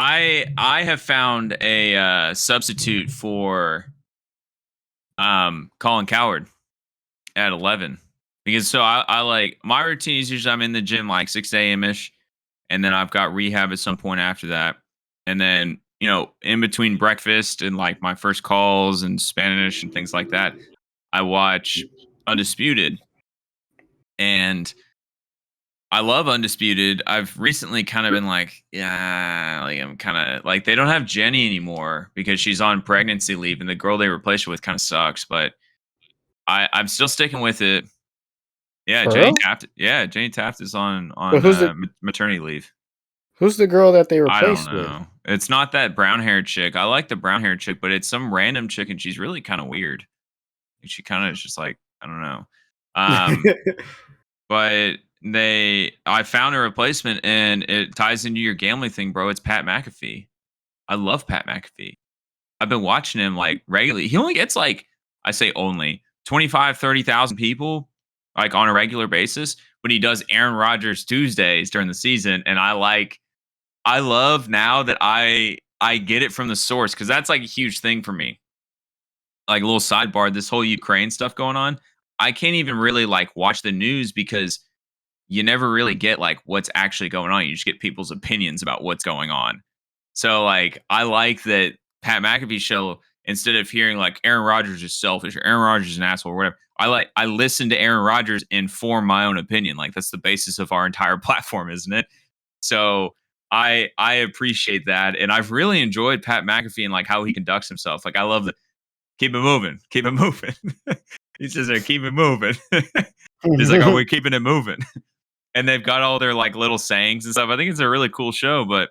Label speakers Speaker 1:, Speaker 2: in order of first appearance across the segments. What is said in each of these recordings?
Speaker 1: I have found a substitute for Colin Coward at 11 because I like my routine is usually I'm in the gym like 6 a.m. ish, and then I've got rehab at some point after that, and then in between breakfast and like my first calls and Spanish and things like that, I watch Undisputed, and I love Undisputed. I've recently kind of been like, yeah, like I'm kind of like they don't have Jenny anymore because she's on pregnancy leave, and the girl they replaced her with kind of sucks. But I'm still sticking with it. Yeah,
Speaker 2: For real?
Speaker 1: Jane Taft is on
Speaker 2: But
Speaker 1: maternity leave.
Speaker 2: who's the girl that they
Speaker 1: I don't
Speaker 2: replaced with?
Speaker 1: know. It's not that brown haired chick. I like the brown haired chick, but it's some random chick, and she's really kind of weird. She kind of is just like I don't know. But I found a replacement, and it ties into your gambling thing, bro. It's Pat McAfee. I love Pat McAfee. I've been watching him like regularly. He only gets like I say only 25, 30,000 people like on a regular basis, but he does Aaron Rodgers Tuesdays during the season, and I love now that I get it from the source because that's like a huge thing for me. Like a little sidebar, this whole Ukraine stuff going on. I can't even really like watch the news because you never really get like what's actually going on. You just get people's opinions about what's going on. So like I like that Pat McAfee show, instead of hearing like Aaron Rodgers is selfish or Aaron Rodgers is an asshole or whatever, I listen to Aaron Rodgers and form my own opinion. Like that's the basis of our entire platform, isn't it? So I appreciate that. And I've really enjoyed Pat McAfee and like how he conducts himself. Like I love the keep it moving, keep it moving. He says keep it moving. He's like, are we keeping it moving? And they've got all their like little sayings and stuff. I think it's a really cool show, but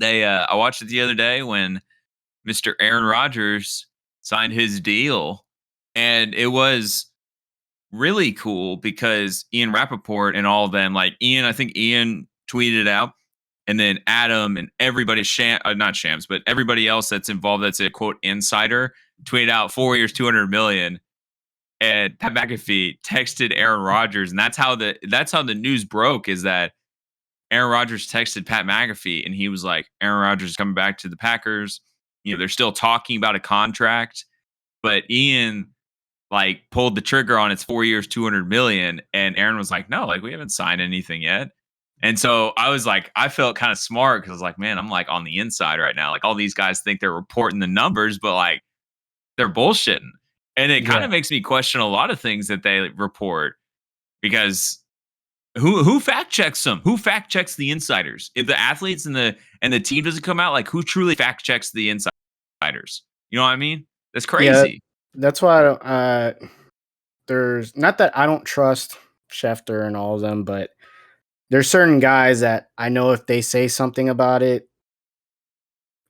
Speaker 1: I watched it the other day when Mr. Aaron Rodgers signed his deal, and it was really cool because Ian Rappaport and all of them, like I think Ian tweeted it out, and then Adam and everybody, not Shams, but everybody else that's involved, that's a quote insider, tweeted out 4 years, 200 million. And Pat McAfee texted Aaron Rodgers, and that's how the news broke. Is that Aaron Rodgers texted Pat McAfee, and he was like, "Aaron Rodgers is coming back to the Packers. They're still talking about a contract, but Ian like pulled the trigger on it's 4 years, 200 million." And Aaron was like, "No, like we haven't signed anything yet." And so I was like, I felt kind of smart because I was like, man, I'm like on the inside right now. Like all these guys think they're reporting the numbers, but like they're bullshitting. And it kind
Speaker 2: Yeah.
Speaker 1: of makes me question a lot of things that they report because who fact checks them? Who fact checks the insiders? If the athletes and the team doesn't come out, like who truly fact checks the insiders? You know what I mean? That's
Speaker 2: Yeah,
Speaker 1: crazy.
Speaker 2: that's why I don't, there's not that I don't trust Schefter and all of them, but there's certain guys that I know if they say something about it,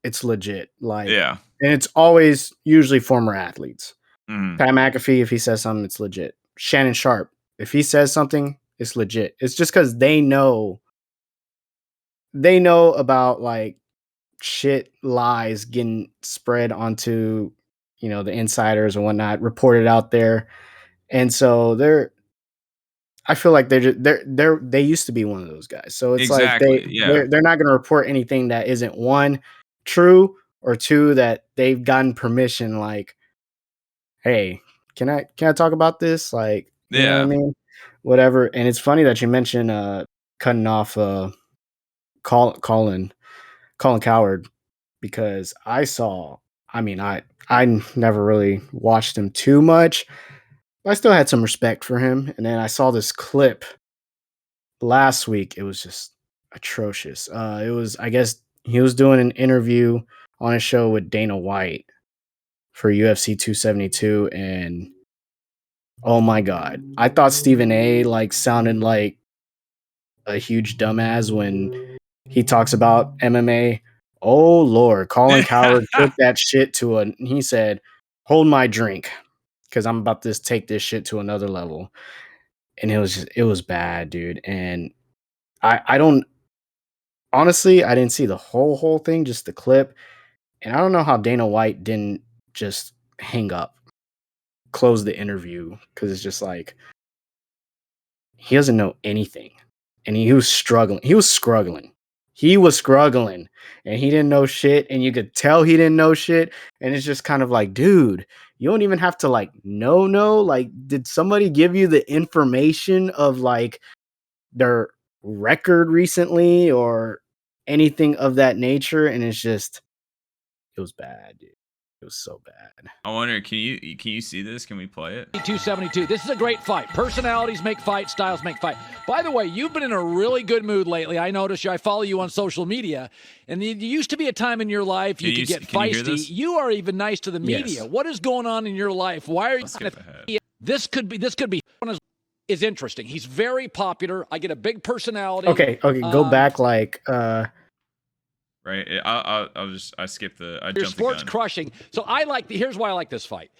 Speaker 2: it's legit. Like,
Speaker 1: Yeah.
Speaker 2: and it's always usually former athletes.
Speaker 1: Mhm.
Speaker 2: Pat McAfee, if he says something, it's legit. Shannon Sharp, if he says something, it's legit. It's just because they know about like shit lies getting spread onto the insiders and whatnot, reported out there, and so I feel like they used to be one of those guys. So it's like
Speaker 1: Exactly. Yeah.
Speaker 2: they're not going to report anything that isn't one true or two that they've gotten permission. Like, hey, can I talk about this? Like, you know what I
Speaker 1: Yeah.
Speaker 2: mean? Whatever. And it's funny that you mentioned cutting off Colin Coward because I mean, I never really watched him too much. But I still had some respect for him. And then I saw this clip last week. It was just atrocious. It was, I guess, he was doing an interview on a show with Dana White for UFC 272, and oh my god, I thought Stephen A. like sounded like a huge dumbass when he talks about MMA. Oh Lord, Colin Coward took that shit he said, "Hold my drink, because I'm about to take this shit to another level." And it was bad, dude. And I don't honestly, I didn't see the whole thing, just the clip. And I don't know how Dana White didn't just hang up, close the interview, because it's just like he doesn't know anything. And he was struggling. He was struggling. he was struggling and he didn't know shit, and you could tell he didn't know shit. And it's just kind of like, dude, you don't even have to like know. Like, did somebody give you the information of like their record recently or anything of that nature? And it's just, it was bad, dude. It was so bad.
Speaker 1: I wonder, can you see this? Can we play it?
Speaker 3: 272. This is a great fight. Personalities make fight, styles make fight. By the way, you've been in a really good mood lately. I notice you. I follow you on social media, and there used to be a time in your life you could get feisty. You are even nice to the media.
Speaker 2: Yes.
Speaker 3: What is going on in your life? Why are you?
Speaker 1: Skip ahead.
Speaker 3: This could be. Is interesting. He's very popular. I get a big personality.
Speaker 2: Okay. Go back like
Speaker 1: Right. I skipped the. I
Speaker 3: Your
Speaker 1: jumped
Speaker 3: sports
Speaker 1: the gun.
Speaker 3: crushing. So here's why I like this fight.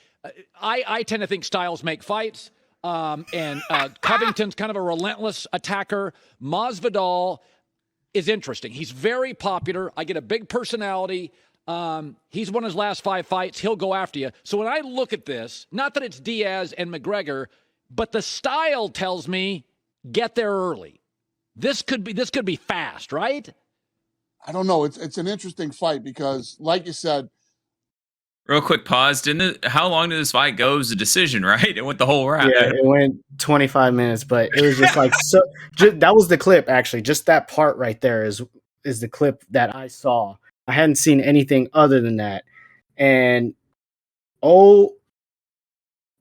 Speaker 3: I tend to think styles make fights. And Covington's kind of a relentless attacker. Masvidal is interesting. He's very popular. I get a big personality. He's won his last 5 fights. He'll go after you. So when I look at this, not that it's Diaz and McGregor, but the style tells me get there early. This could be fast, right?
Speaker 4: I don't know. It's an interesting fight because, like you said,
Speaker 1: Real quick pause. How long did this fight go? It was a decision, right? It went the whole round.
Speaker 2: yeah, it went 25 minutes, but it was just like that was the clip actually. Just that part right there is the clip that I saw. I hadn't seen anything other than that. And oh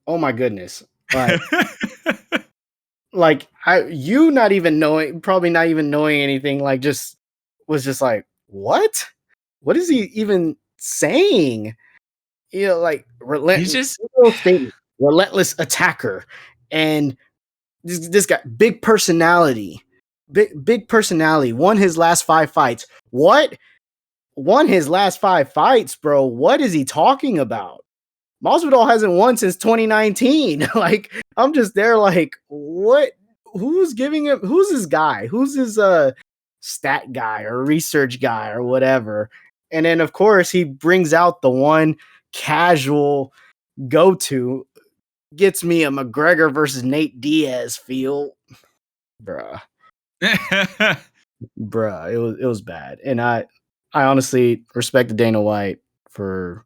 Speaker 2: my goodness. Like you not even knowing, probably not even knowing anything, like just was just like, what is he even saying? You know, like relentless statement, relentless attacker. And this guy, big personality, won his last 5 fights. What? Won his last 5 fights, bro? What is he talking about? Masvidal hasn't won since 2019. Like, I'm just there like, what? Who's giving him? Who's this guy? Who's his stat guy or research guy or whatever? And then, of course, he brings out the one casual go-to, gets me a McGregor versus Nate Diaz feel. Bruh. It was bad. And I honestly respect Dana White for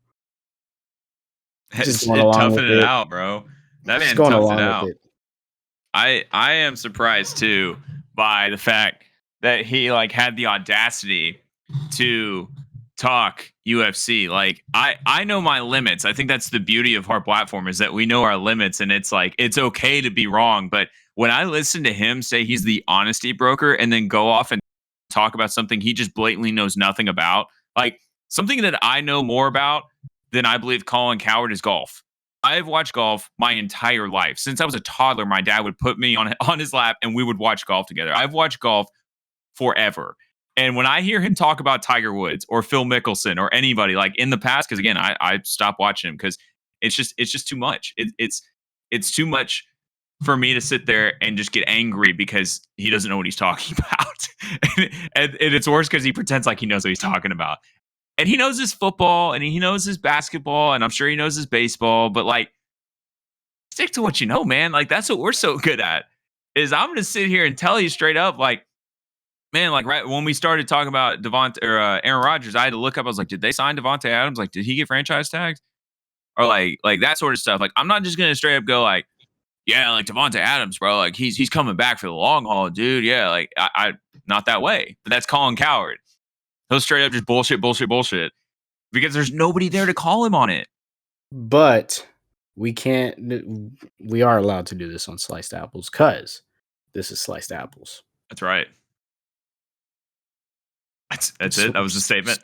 Speaker 2: just going along with
Speaker 1: toughing it out, bro. That man toughed it out. I am surprised too by the fact that he like had the audacity to talk UFC. Like I know my limits. I think that's the beauty of our platform is that we know our limits, and it's like it's okay to be wrong. But when I listen to him say he's the honesty broker and then go off and talk about something he just blatantly knows nothing about, like something that I know more about than I believe Colin Cowherd is golf. I've watched golf my entire life. Since I was a toddler, my dad would put me on his lap and we would watch golf together. I've watched golf forever. And when I hear him talk about Tiger Woods or Phil Mickelson or anybody like in the past, because again, I stopped watching him because it's just too much. It's too much for me to sit there and just get angry because he doesn't know what he's talking about. and it's worse because he pretends like he knows what he's talking about. And he knows his football and he knows his basketball and I'm sure he knows his baseball, but like stick to what you know, man. Like that's what we're so good at. Is I'm gonna sit here and tell you straight up, like, man, like right when we started talking about Aaron Rodgers, I had to look up. I was like, did they sign Devontae Adams? Like, did he get franchise tagged? Or like that sort of stuff. Like, I'm not just gonna straight up go like, yeah, like Devontae Adams, bro. Like he's coming back for the long haul, dude. Yeah, like I not that way. But that's Colin Cowherd. He'll straight up just bullshit because there's nobody there to call him on it.
Speaker 2: But we are allowed to do this on Sliced Apples because this is Sliced Apples.
Speaker 1: That's right. That's it. That was the statement.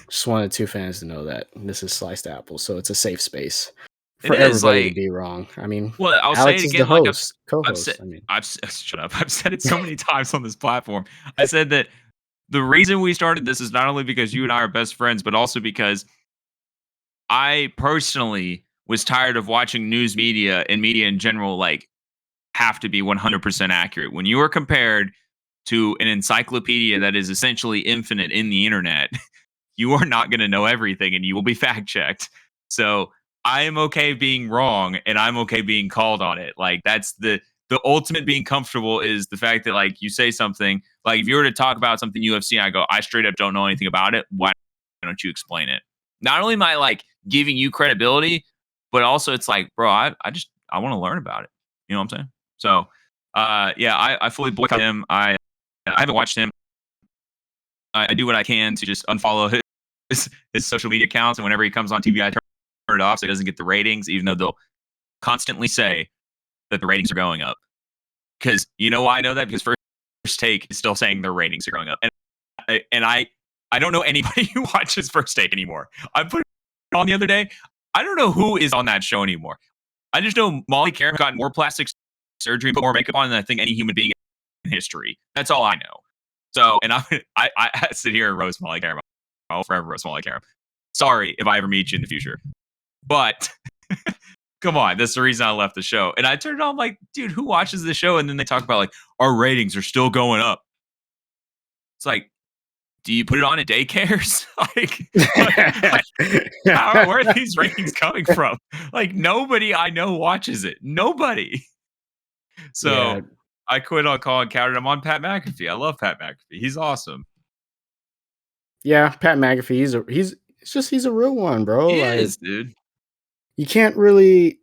Speaker 2: Just wanted 2 fans to know that this is Sliced Apples, so it's a safe space for everybody to be wrong. I mean,
Speaker 1: well, I'll
Speaker 2: Alex
Speaker 1: say it
Speaker 2: is
Speaker 1: again.
Speaker 2: the host, co-host.
Speaker 1: Shut up. I've said it so many times on this platform. I said that the reason we started this is not only because you and I are best friends, but also because I personally was tired of watching news media and media in general like have to be 100% accurate. When you are compared to an encyclopedia that is essentially infinite in the internet, you are not going to know everything and you will be fact checked. So I am okay being wrong and I'm okay being called on it. Like that's the ultimate being comfortable is the fact that like you say something like if you were to talk about something UFC, and I go, I straight up don't know anything about it. Why don't you explain it? Not only am I like giving you credibility, but also it's like, bro, I want to learn about it. You know what I'm saying? So, yeah, I fully boycott him. I haven't watched him. I do what I can to just unfollow his social media accounts, and whenever he comes on TV, I turn it off so he doesn't get the ratings, even though they'll constantly say that the ratings are going up. Because you know why I know that? Because First Take is still saying their ratings are going up, and I don't know anybody who watches First Take anymore. I put it on the other day. I don't know who is on that show anymore. I just know Molly Karam got more plastic surgery and put more makeup on than I think any human being in history. That's all I know. So, and I sit here and roast Molly Karam. I'll forever roast Molly Karam. Sorry if I ever meet you in the future, but come on, that's the reason I left the show. And I turned it on like, dude, who watches the show? And then they talk about like our ratings are still going up. It's like, do you put it on at daycares? Where are these ratings coming from? Like nobody I know watches it. Nobody. So yeah. I quit on Colin Cowherd. I'm on Pat McAfee. I love Pat McAfee. He's awesome.
Speaker 2: Yeah, Pat McAfee. He's a real one, bro.
Speaker 1: He is, dude.
Speaker 2: You can't really.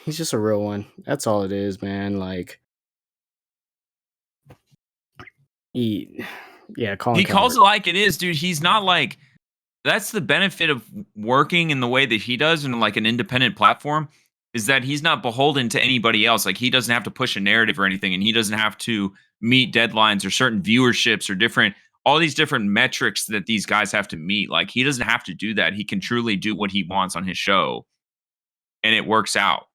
Speaker 2: He's just a real one. That's all it is, man. Like Colin
Speaker 1: Cowherd calls it like it is, dude. He's not like. That's the benefit of working in the way that he does in like an independent platform, is that he's not beholden to anybody else. Like he doesn't have to push a narrative or anything, and he doesn't have to meet deadlines or certain viewerships or all these different metrics that these guys have to meet. Like he doesn't have to do that. He can truly do what he wants on his show, and it works out.